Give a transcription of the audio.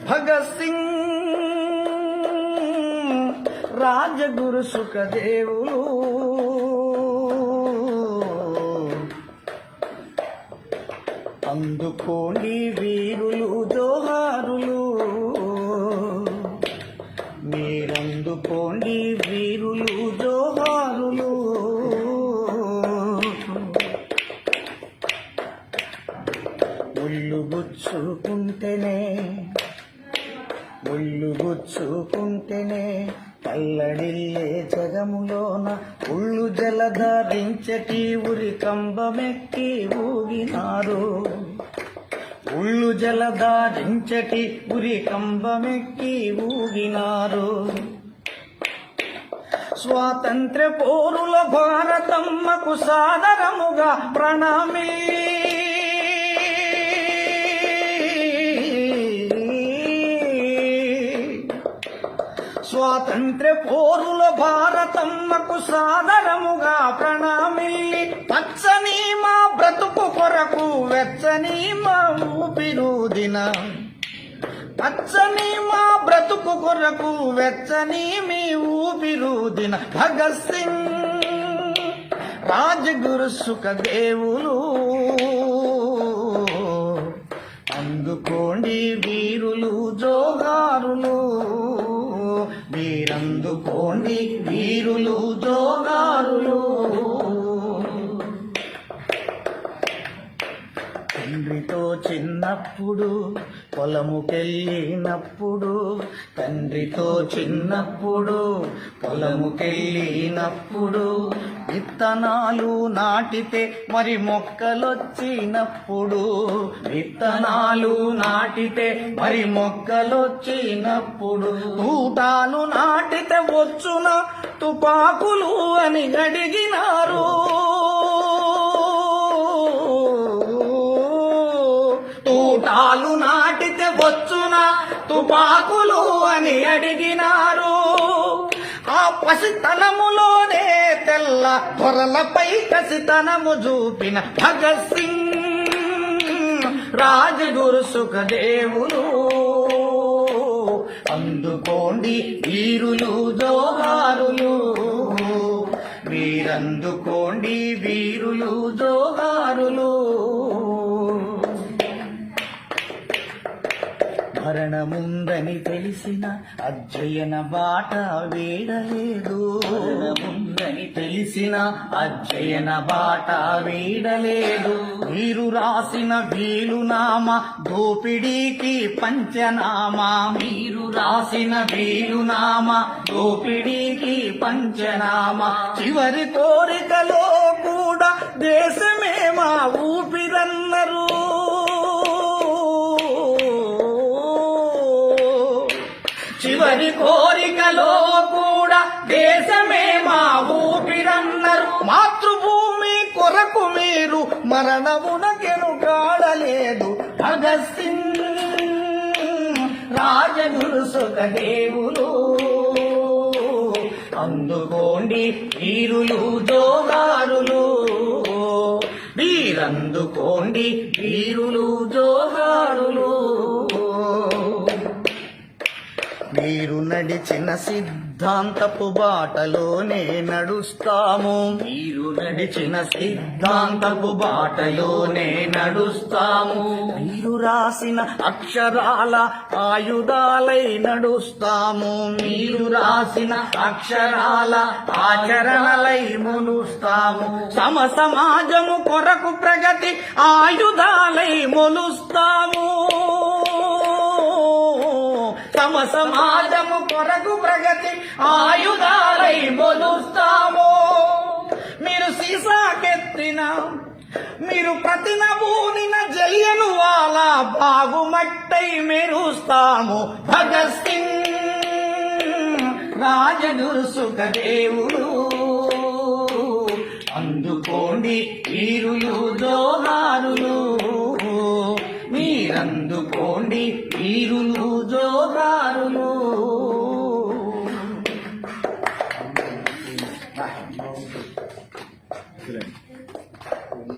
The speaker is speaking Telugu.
భగత్ సింగ్, రాజగురు సుఖదేవులు, అందుకోండి వీరులు జోహారులు, మీరందుకోండి వీరులు జోహారులు. ముళ్ళు గుచ్చుకుంటేనే కల్లడిల్లే జగములోన ఉళ్ళు జలధరించటి ఉరి కంబమెక్కి ఊగినారు, ఉళ్ళు జలధరించటి ఉరి కంబమెక్కి ఊగినారు. స్వాతంత్ర్య పోరుల భారతమ్మకు సాదరముగా ప్రణామి, స్వాతంత్ర్య పోరుల భారతమ్మకు సాదరముగా ప్రణామిల్లి, పచ్చని మా బ్రతుకు కొరకు వెచ్చని మా ఊపిరూదిన, పచ్చని మా బ్రతుకు కొరకు వెచ్చని మీ ఊపిరూదిన భగత్ సింగ్, రాజగురు సుఖదేవులు, అందుకోండి వీరులు జోహారులు, మీరందుకోండి వీరులు జోహారులు. తండ్రితో చిన్నప్పుడు పొలముకెళ్ళినప్పుడు, తండ్రితో చిన్నప్పుడు పొలముకెళ్ళినప్పుడు, విత్తనాలు నాటితే మరి మొక్కలొచ్చినప్పుడు, విత్తనాలు నాటితే మరి మొక్కలొచ్చినప్పుడు, తూటాలు నాటితే వచ్చున తుపాకులు అని అడిగినారు, తూటాలు నాటితే వచ్చున తుపాకులు అని అడిగినారు. ఆ పసితనములోనే తెల్ల త్వరలపై కసితనము చూపిన భగత్ సింగ్, రాజగురు సుఖదేవులు, అందుకోండి వీరులు జోహారులు, మీరందుకోండి వీరులు జోహారులు. మరణముందని తెలిసిన అధ్యయన బాట వీడలేదు, మరణముందని తెలిసిన అధ్యయన బాట వీడలేదు. వీరు రాసిన వీలునామా దోపిడీకి పంచనామా, వీరు రాసిన వీలునామా దోపిడీకి పంచనామా. చివరి కోరికలో కూడా దేశమే మా ఊపిరన్నరు, చివరి కోరికలో కూడా దేశమే మా ఊపిరన్నరు. మాతృభూమి కొరకు మీరు మరణమునకెనుగాడలేదు భగత్ సింగ్, రాజగురు సుఖదేవులు, అందుకోండి వీరులు జోహారులు, వీరందుకోండి వీరులు జోహారులు. మీరు నడిచిన సిద్ధాంతపు బాటలోనే నడుస్తాము, మీరు నడిచిన సిద్ధాంతపు బాటలోనే నడుస్తాము. మీరు రాసిన అక్షరాల ఆయుధాలై నడుస్తాము, మీరు రాసిన అక్షరాల ఆచరణలై మొలుస్తాము. సమాజము కొరకు ప్రగతి ఆయుధాలై మొలుస్తాము, సమాజము కొరకు ప్రగతి ఆయుధాలై మొలుస్తాము. మీరు సీసాకెత్తిన, మీరు ప్రతి నవూనిన జలియను వాళ్ళ బాగుమట్టై మెరుస్తాము భగత్ సింగ్, రాజగురు సుఖదేవులు, అందుకోండి వీరులు జోహారులు, మీరందుకోండి వీరులు